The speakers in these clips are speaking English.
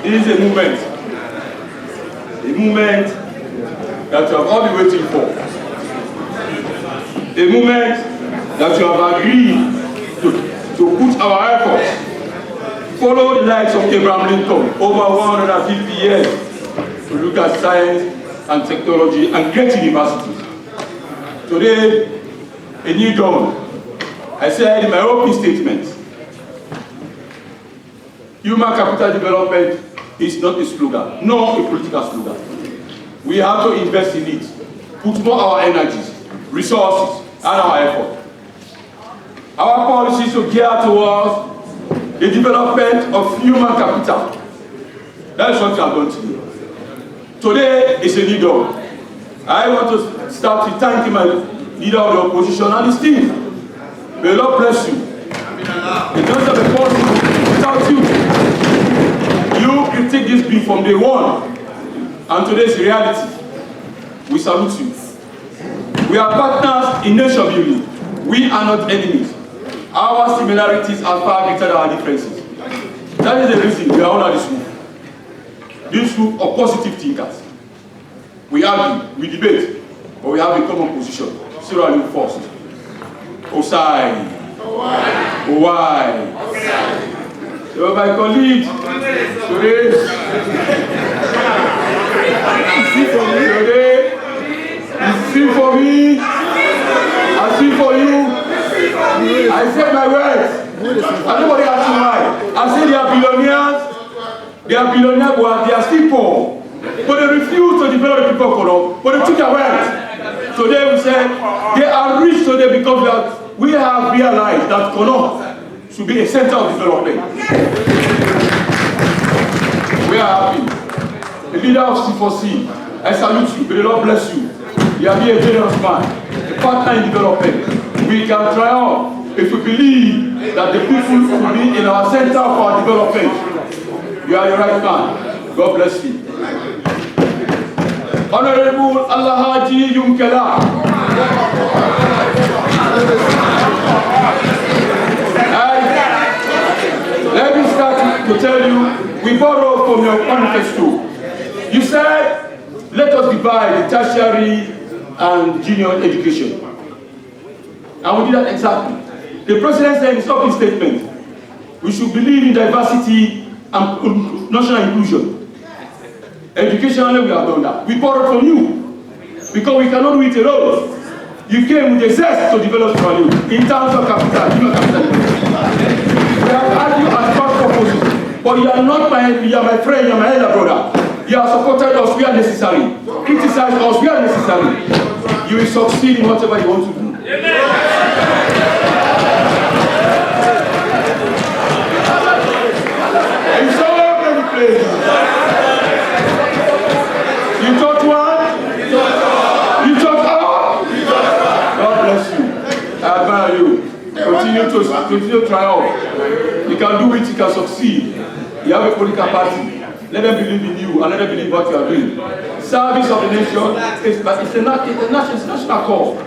This is a movement that you have all been waiting for. A movement that you have agreed to put our efforts, follow the likes of Abraham Lincoln over 150 years to look at science and technology and great universities. Today, a new dawn. I said in my opening statement, human capital development is not a slogan, nor a political slogan. We have to invest in it, put more our energies, resources, and our effort. Our policies will gear towards the development of human capital. That is what we are going to do. Today is a new dawn. I want to start with thanking my leader of the opposition and his team. May the Lord bless you. It doesn't be possible without you. You critique this bill from day one, and today's reality. We salute you. We are partners in nation building. We are not enemies. Our similarities are far greater than our differences. That is the reason we are under this roof. This roof of positive thinkers. We argue, we debate, but we have a common position. Sarah Lew first. Osai. Why? So my colleague, today, you see for me, I see for you. I said my words. And nobody asked me why. I said they are billionaires, but they are still poor. But they refuse to develop the people corrupt, but they took their words. Today we said they are rich today because we have realized that Kono should be a center of development. We are happy. The leader of C4C, I salute you. May the Lord bless you. You are a generous man, a partner in development. We can triumph if we believe that the people will be in our center for our development. You are the right man. God bless you. Honorable Allahaji Yunkela. Let me start to tell you, we borrow from your manifesto. You said, let us divide the tertiary and junior education. And we did that exactly. The president said in his opening statement, we should believe in diversity and national inclusion. Educationally, we have done that. We borrowed from you because we cannot do it alone. You came with a zest to develop value in terms of capital, human capital. We have argued as cross proposals, but you are not you are my friend, you are my elder brother. You have supported us where necessary, criticized us where necessary. You will succeed in whatever you want to do. In so many places. You taught one? You taught all? God bless you. I admire you. Continue to triumph. You can do it, you can succeed. You have a political party. Let them believe in you and let them believe what you are doing. Service of the nation is a national call.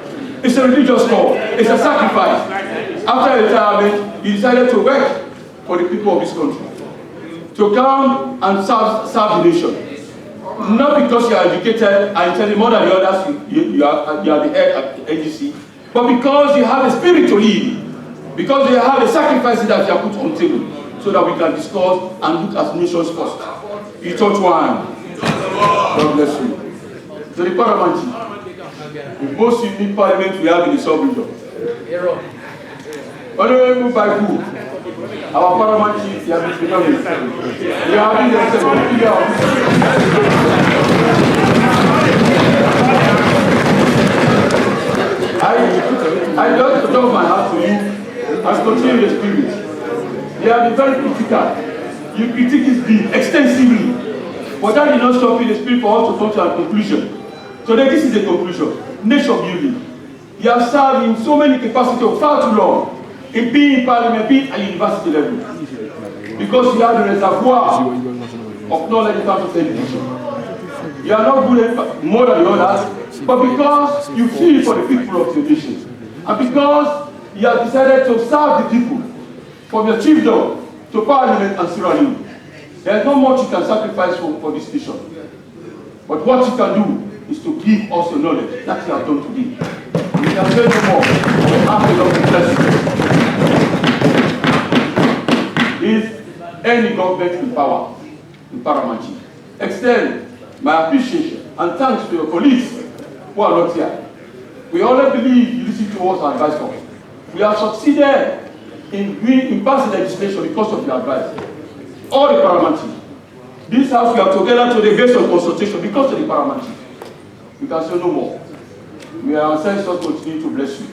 It's a religious call. It's a sacrifice. After retirement, you decided to work for the people of this country. To come and serve the nation. Not because you are educated and intelligent more than the others, you are the head at the agency, but because you have a spirit to lead. Because you have the sacrifices that you have put on the table, so that we can discuss and look at nations first. You taught one. God bless you. So the Parliament, the most unique parliament we have in the sub-region. Honorable Baiku, our Parliament chief, he has been becoming. We are having the I just told my heart to you as continue the spirit. You have been very critical. You critique this bill extensively. But that did not stop in the spirit for us to come to a conclusion. Today, this is the conclusion. Nation building. You have served in so many capacities for far too long. In being in parliament, being at university level. Because you have the reservoir of knowledge in terms of education. You are not good at more than the others, but because you feel for the people of the nation. And because you have decided to serve the people from your chiefdom to parliament and Sarah Lew. There's not much you can sacrifice for this nation. But what you can do is to give us the knowledge that you have done today. We can say no more. We have a lot to bless you. If any government in power, in paramount, extend my appreciation and thanks to your colleagues who are not here. We always believe you listen to us and advise us. We have succeeded in passing legislation because of your advice. All the paramount. This house we are together today based on consultation because of the paramount. We can say no more. We are ancestors continue to bless you.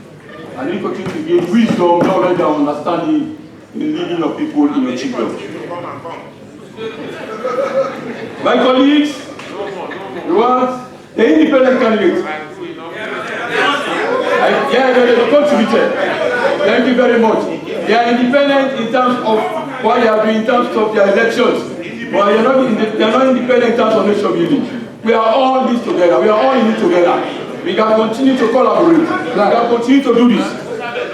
And you continue to give wisdom, knowledge, and understanding in leading your people in your children. My colleagues, you want the independent candidate. Yeah, they contributed. Thank you very much. They are independent in terms of what they are doing in terms of their elections. But they are not independent in terms of nation building. We are all in this together. We are all in it together. We can continue to collaborate. We can continue to do this.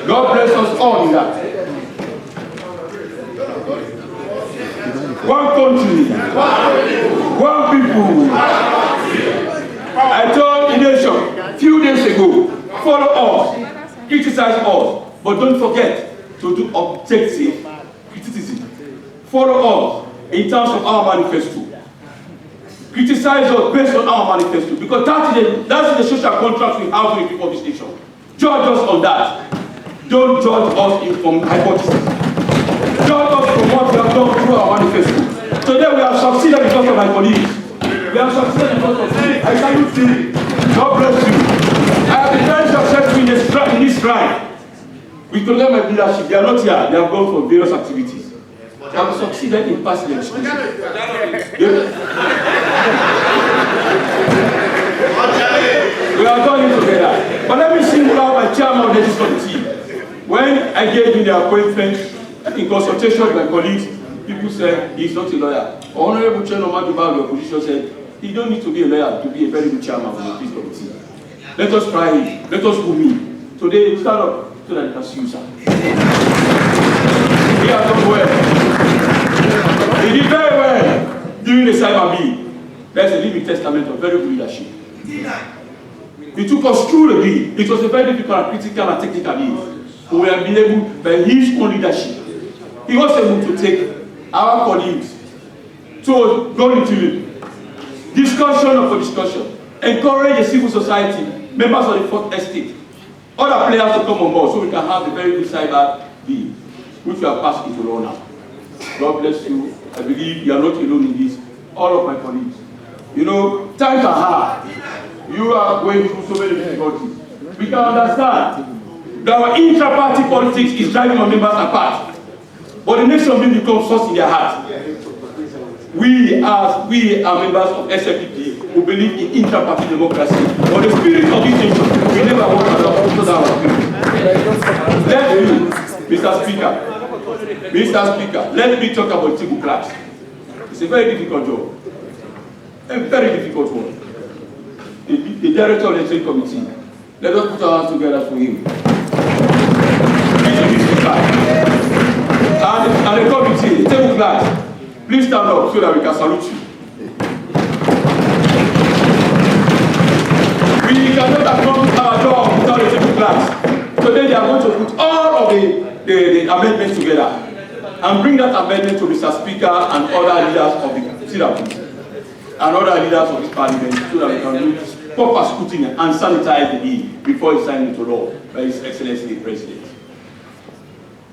God bless us all in that. One country, one people. I told the nation few days ago, follow us, criticize us, but don't forget to do objective criticism. Follow us in terms of our manifesto. Criticize us based on our manifesto, because that's the social contract we have with the people of this nation. Judge us on that. Don't judge us from hypothesis. Judge us from what we have done through our manifesto. Today we have succeeded because of my colleagues. We have succeeded because of you. I salute you. God bless you. I have been very successful in this shrine. We told them my leadership. They are not here. They have gone for various activities. They have succeeded in passing legislation. We are going together. But let me single out my chairman of the legislative. When I gave him the appointment in consultation with my colleagues, people said he's not a lawyer. Honorable Chairman of the opposition said he don't need to be a lawyer to be a very good chairman of the peace committee. Let us try it. Let us woo me. Today, stand up so that you can see you, sir. He has done well. He did very well during the cyber bill. There's a living testament of very good leadership. He took us through the bill. It was a very difficult, critical, and technical bill. We were able, by his own leadership, he was able to take our colleagues to go into discussion of discussion, encourage the civil society, members of the fourth estate, other players to come on board so we can have a very good cyber bill, which we have passed into law now. God bless you. I believe you are not alone in this. All of my colleagues. You know, times are hard. You are going through so many difficulties. We can understand that our intra-party politics is driving our members apart. But the nation will become source in their heart. We are members of SFPP who believe in intra-party democracy. But the spirit of this nation, we never want to let me, Mr. Speaker, let me talk about Tibu Class. It's a very difficult job. A very difficult one. The director of the trade committee. Let us put our hands together for him. And the committee, the table class, please stand up so that we can salute you. We cannot accomplish our job without the table class. Today they are going to put all of the amendments together and bring that amendment to Mr. Speaker and other leaders of the CWP and other leaders of this parliament so that we can do proper scrutiny and sanitize the bill before it's signed into law by His Excellency the President.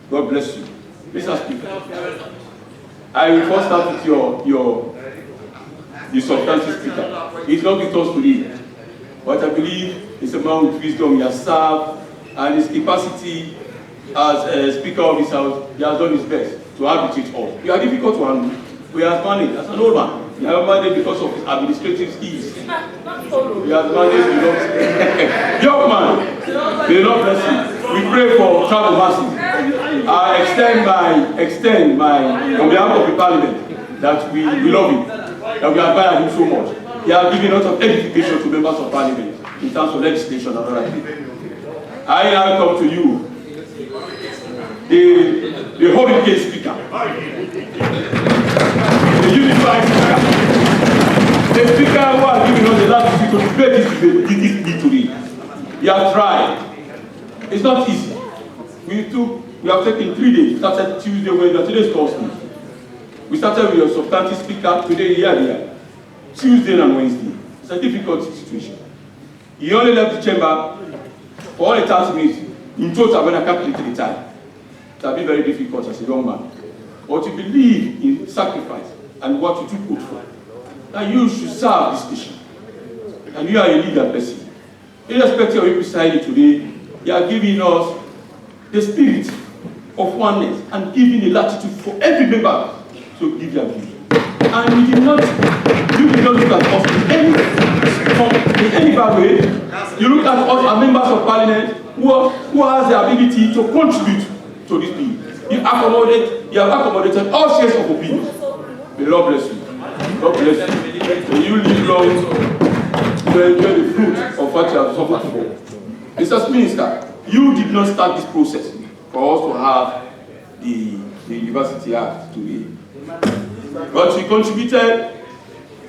God bless you. Mr. Speaker, I will first start with the substantive speaker. He's not with us today, but I believe he's a man with wisdom. He has served, and his capacity as a Speaker of this House, he has done his best to arbitrate us. We are difficult to handle. We have managed as an old man. We have managed because of his administrative skills. We have managed because young man, may the Lord bless you. We pray for travel mercy. I extend my on behalf of the Parliament that we love him, that we admire him so much. He has given a lot of edification to members of Parliament in terms of legislation and other things. I now come to you, the Holy Case Speaker, the The speaker who has given us the last to debate this today. We have tried. It's not easy. We have taken 3 days. We started Tuesday, Wednesday, today's Thursday. We started with your substantive speaker today, here, Tuesday and Wednesday. It's a difficult situation. He only left the chamber for only 30 minutes. In total, when I calculated the time, it has been very difficult as a young man. But you believe in sacrifice and what you took oath for, that you should serve this nation. And you are a leader person. Irrespective of your presiding today, you are giving us the spirit of oneness and giving the latitude for every member to give their views. And you did not look at us in any bad way. You look at us as members of parliament who has the ability to contribute to this bill. You have accommodated all shades of opinion. May Lord bless you. God bless you. May you live long to enjoy the fruit of what you have suffered for. Mr. Minister, you did not start this process for us to have the University Act today. But you contributed,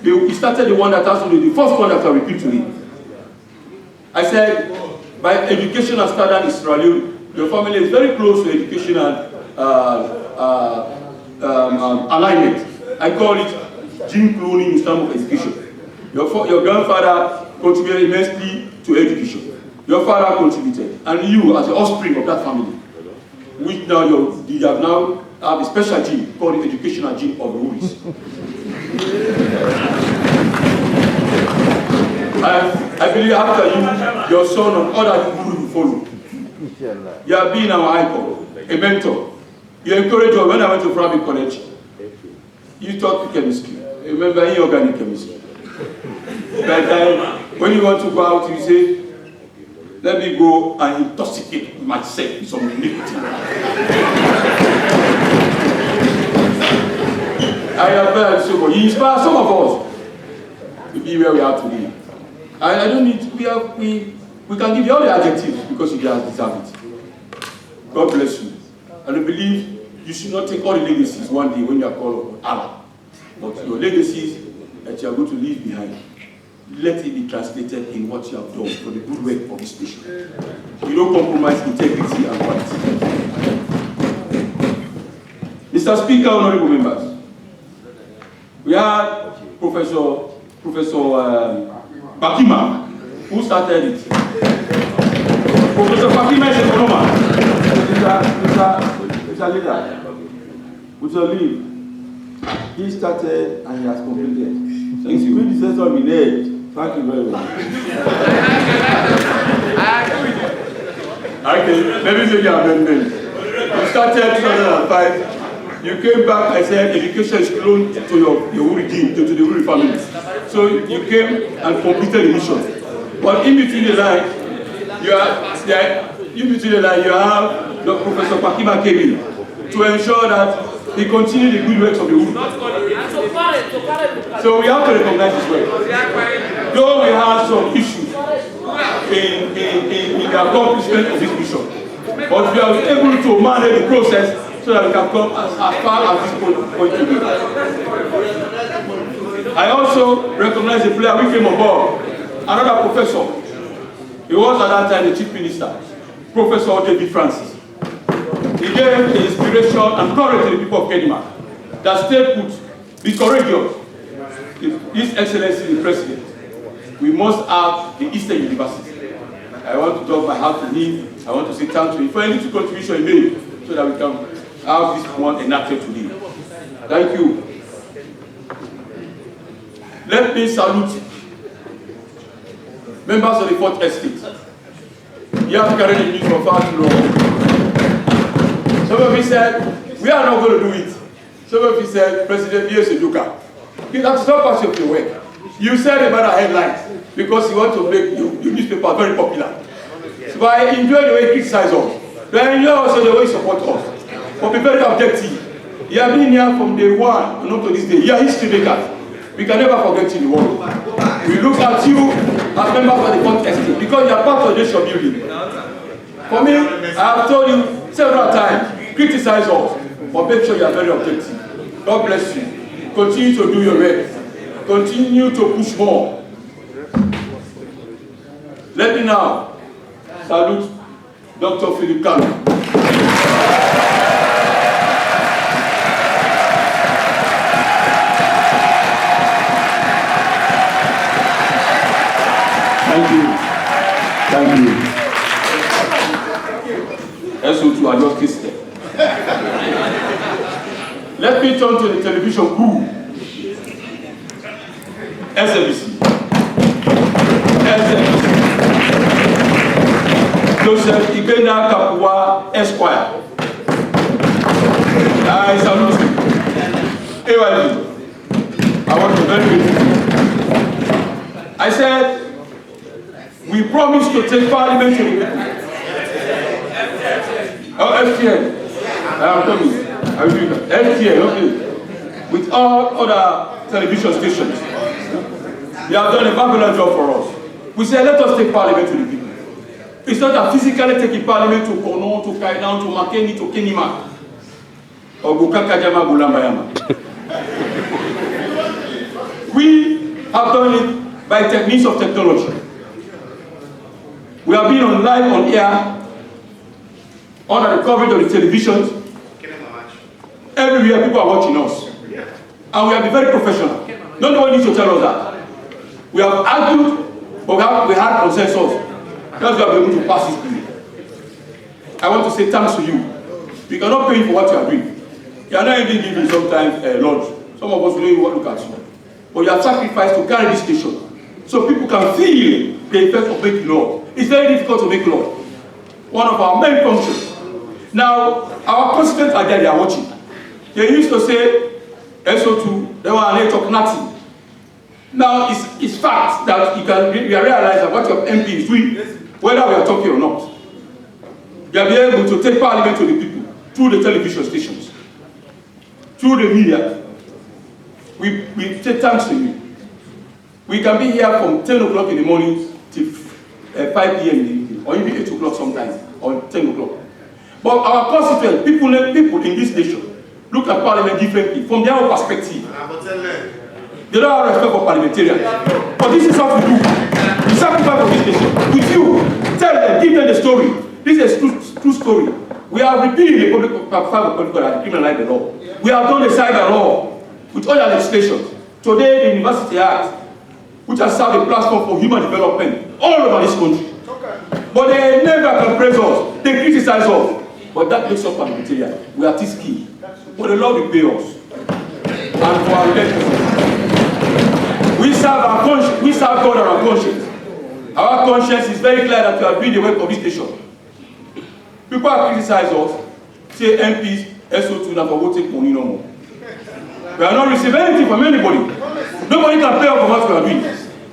you started the one that has to be the first one that I repeat today. I said, by educational standard in Sierra Leone, your family is very close to educational alignment. I call it gene cloning in terms of education. Your grandfather contributed immensely to education. Your father contributed, and you, as the offspring of that family, which now you have a special gene called the educational gene of the Ruris. I believe after you, your son and other people will follow. You have been our icon, a mentor. You encouraged us when I went to private college. You taught me chemistry. Remember inorganic chemistry. But when you want to go out, you say, let me go and intoxicate myself with some nicotine. I have heard so much. You inspire some of us to be where we are today. And I don't need, we can give you all the adjectives because you just deserve it. God bless you. And I believe you should not take all the legacies one day when you are called upon Allah. But your legacies that you are going to leave behind, let it be translated in what you have done for the good work of this nation. You don't compromise integrity and quality. Mr. Speaker, honorable members, we had Professor Bakima, who started it. Professor Bakima is a economist. Mr. Leader, with your leave, he started and he has completed. His predecessor will lead. Thank you very much. Okay, let me say the amendment. You started 2005. You came back and said education is close to your regime, to the Uri family. So you came and completed the mission. But in between the line, you have the Professor Bakima came in to ensure that he continued the good works of the Uri. So we have to recognize his work. Though we have some issues in the accomplishment of this mission, but we are able to manage the process so that we can come as far as this point today. I also recognize the player who came on board, another professor. He was at that time the chief minister, Professor David Francis. He gave the inspiration and courage to the people of Kedima that stay put, be courageous. His Excellency the President, we must have the Eastern University. I want to talk my heart to him. I want to say thank you for any contribution he made so that we can have this one enacted today. Thank you. Let me salute members of the 4th Estate. You have carried the news for far too long. Some of you said, we are not going to do it. Some of you said, President, here's a Duka. That's not part of your work. You said about a headline because you want to make your newspaper very popular. So I enjoy the way you criticize us. But I enjoy also the way you support us. But be very objective. You have been here from day one and up to this day. You are history makers. We can never forget you in the world. We look at you as members of the 4th Estate because you are part of the nation building. For me, I have told you several times, criticize us, but make sure you are very objective. God bless you. Continue to do your work. Continue to push more. Let me now salute Dr. Philip Kanu. Thank you. Thank you. SO2 are just kissed. Let me turn to the television crew. SABC. Joseph Ibena Kapua Esquire. I salute you. AYD. I want to very grateful. I said, we promise to take parliament to the people. Oh, FTN. I am coming. I will do that. FTN, okay. With all other television stations. They have done a marvelous job for us. We say, let us take parliament to the people. It's not that physically taking parliament to Kono, to Kaidan, to Makeni, to Kenima, or Bukakajama Bulambayama. We have done it by means of technology. We have been on live on air, under the coverage of the televisions. Everywhere people are watching us. And we have been very professional. No one needs to tell us that. We have argued, but we had consensus. That's why we are able to pass this bill. I want to say thanks to you. We cannot pay you for what you are doing. You are not even giving sometimes lunch. Some of us will not even look at you. But you have sacrificed to carry this station. So people can feel the effect of making law. It's very difficult to make law. One of our main functions. Now, our constituents are there, they are watching. They used to say, SO2, they were an of nothing. Now, it's fact that you realize that what your MP is doing, whether we are talking or not. They are able to take parliament to the people through the television stations, through the media. We take thanks to you. We can be here from 10 o'clock in the morning till 5 p.m. in the evening, or even 8 o'clock sometimes, or 10 o'clock. But our constituents, people in this nation, look at parliament differently, from their own perspective. They don't have respect for parliamentarians. But this is what we do. We sacrifice for this nation. With you, tell them, give them the story. This is a true story. We have repealed the public and criminalized the law. We have done the cyber law with other legislation. Today, the University Act, which has served a platform for human development all over this country. But they never can praise us. They criticize us. But that makes us parliamentarian. We are this key. But the Lord will pay us. And for our legacy. We serve our conscience. We serve God and our conscience. Our conscience is very clear that we are doing the work of this nation. People have criticized us, say MPs, SO2, now for voting money no more. We are not receiving anything from anybody. Nobody can pay us for what we are doing.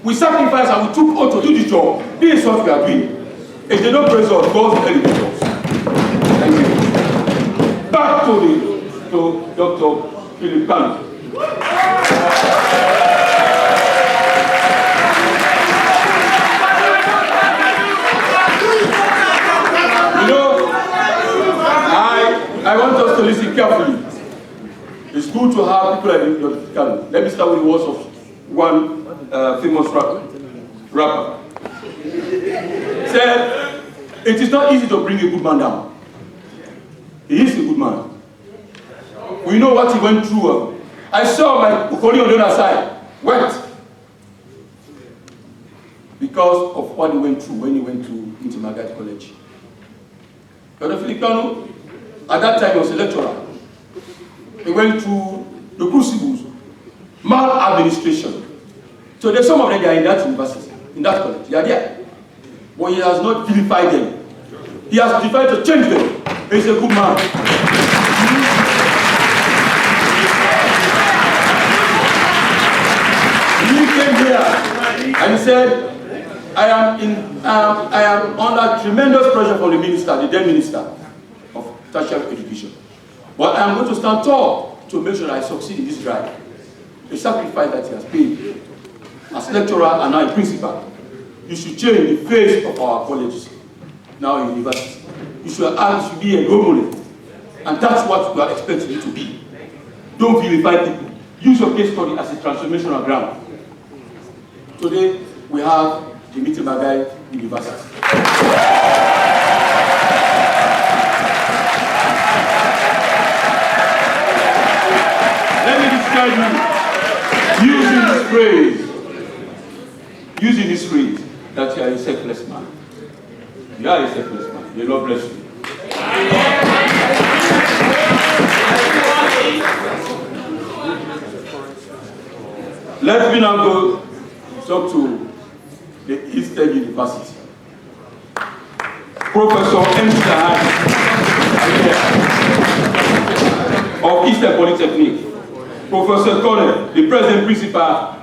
We sacrifice and we took oath to do this job. This is what we are doing. If they don't praise us, God will elevate us. Thank you. Back to Dr. Philip Kanu. I want us to listen carefully. It's good to have people like Dr. Kanu. Let me start with the words of one famous rapper. Said, it is not easy to bring a good man down. He is a good man. We know what he went through. I saw my colleague on the other side wet because of what he went through when he went to Margaret College. Dr. Philip Kanu, at that time, he was a lecturer. He went through the crucibles, maladministration. So there's some of them that are in that university, in that college. They are there. But he has not vilified them. He has decided to change them. He's a good man. He came here and he said, I am under tremendous pressure from the minister, the then minister of tertiary education. But I am going to stand tall to make sure that I succeed in this drive. The sacrifice that he has paid as lecturer and now a principal. You should change the face of our colleges, now in university. You should be a role model. And that's what we are expecting you to be. Don't vilify people. use your case study as a transformational ground. Today, we have the Miti Magai University. Let me describe you using this phrase that you are a selfless man. You are a selfless man. The Lord bless you. Let me now go talk to the Eastern University. Professor M. Sahani of Eastern Polytechnic. Professor Connell, the present principal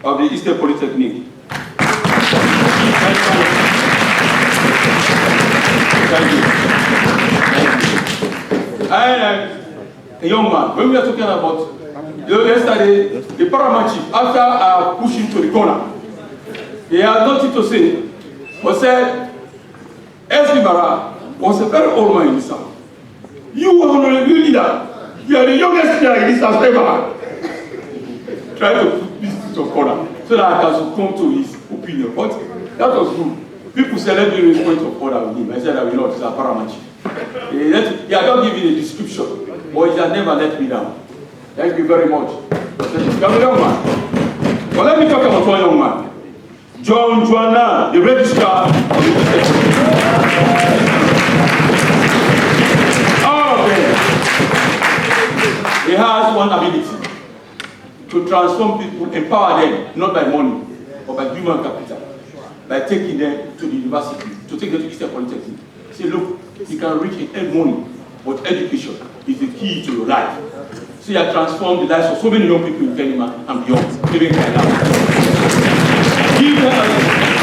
of the Eastern Polytechnic. Thank you. I am a young man. When we are talking about yesterday, the paramount chief, after pushing to the corner, he had nothing to say, but said, S.B. Bara was a very old man in this town. You are a new leader. You are the youngest leader in this house ever. Try to put this to a corner so that I can succumb to his opinion. But that was good. People said, let me raise point of order with him. I said, I will not. It's a paramount chief. He had not given a description, but he has never let me down. Thank you very much. You are a young man. But let me talk about one young man. John Juana, the registrar of the he has one ability to transform people, empower them, not by money, but by human capital, by taking them to the university, to take them to Eastern Polytechnic. Say, look, you can reach and earn money, but education is the key to your life. So you have transformed the lives of so many young people in Kenema and beyond, living like that.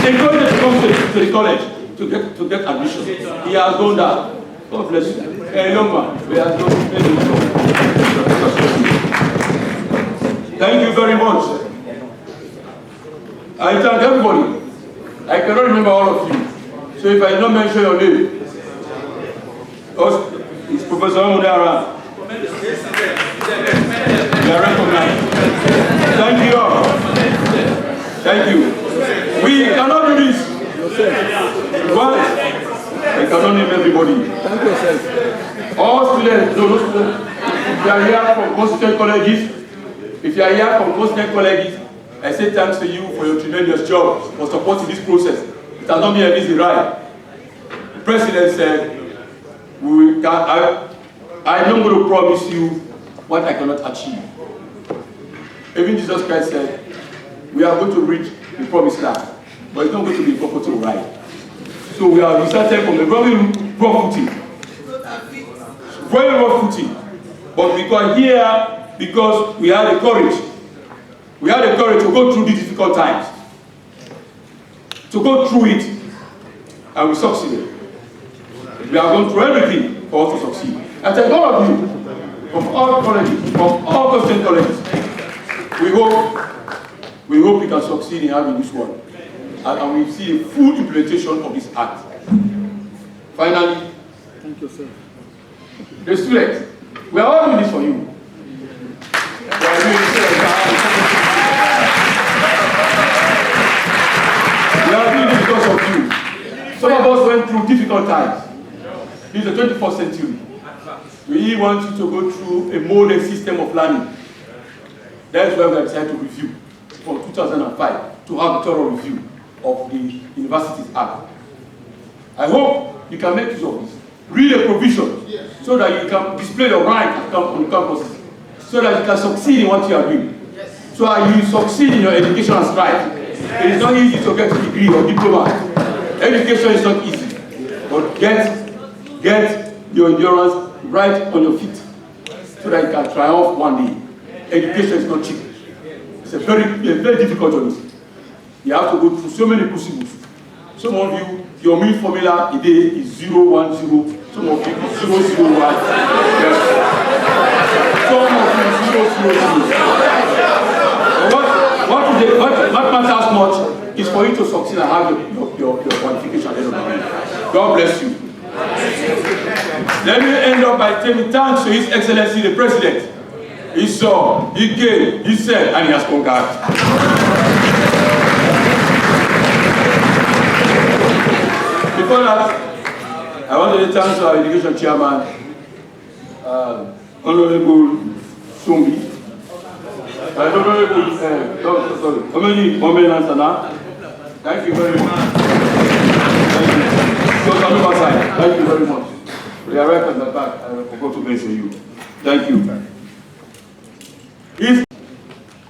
Encourage them to come to the college to get admission. He has done that. God bless you. A young man, we have done many things. Thank you very much. I thank everybody. I cannot remember all of you. So if I don't mention your name, it's Professor Amudara. You are recognized. Thank you all. Thank you. We cannot do this. What? I cannot name everybody. Thank yourself. All students, no students. If you are here from constituent colleges, I say thanks to you for your tremendous job for supporting this process. It has not been an easy ride. The president said, I'm not going to promise you what I cannot achieve. Even Jesus Christ said, we are going to reach the promised land, but it's not going to be a comfortable ride. So we are started from a very rough footing. Very rough footing. But we got here because we had the courage. We had the courage to go through these difficult times. To go through it, and we succeeded. We have gone through everything for us to succeed. I thank all of you from all colleges, from all Christian colleges. We hope we can succeed in having this one. And we see a full implementation of this act. Finally, thank you, sir. The students, we are all doing this for you. We are doing this because of you. Some of us went through difficult times. This is the 21st century. We want you to go through a modern system of learning. That's why we have decided to review from 2005 to have a thorough review of the Universities Act. I hope you can make use of this. Read the provisions so that you can display your right on the campuses, so that you can succeed in what you are doing. So that you succeed in your educational strive. It is not easy to get a degree or diploma. Education is not easy, but get your endurance right on your feet so that you can triumph one day. Education is not cheap. It's a very difficult journey. You have to go through so many crucibles. Some of you, your mean formula today is 010. Some of you is 001. Yes. Some of you 000. What matters much is for you to succeed and have your qualification at the end of the day. God bless you. Let me end up by saying thanks to His Excellency the President He saw, he came, he said, and he has conquered. Before that, I want to thank our education chairman, Honorable Sumbi. Honorable, sorry, Omeni. Thank you very much. Thank you very much. We are right at the back. I forgot to mention you. Thank you. If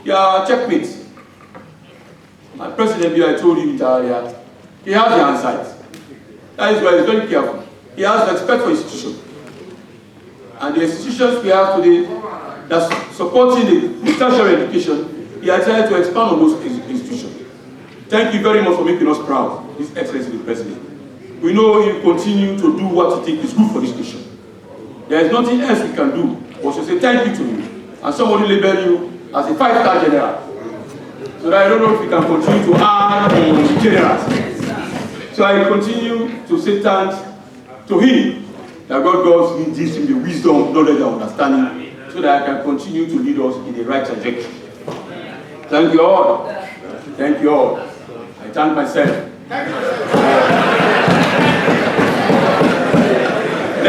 your checkmate, my president here, I told you earlier, he has the insight. That is why he's very careful. He has respect for institutions. And the institutions we have today that's supporting the tertiary education, he has tried to expand on those institutions. Thank you very much for making us proud, His Excellency the President. We know he will continue to do what he thinks is good for this nation. There is nothing else we can do but to say thank you to you. And somebody label you as a 5-star general. So that I don't know if we can continue to add on generals. So I continue to say thanks to him, that God gives him the wisdom, knowledge, and understanding, so that I can continue to lead us in the right trajectory. Thank you all. Thank you all. I thank myself.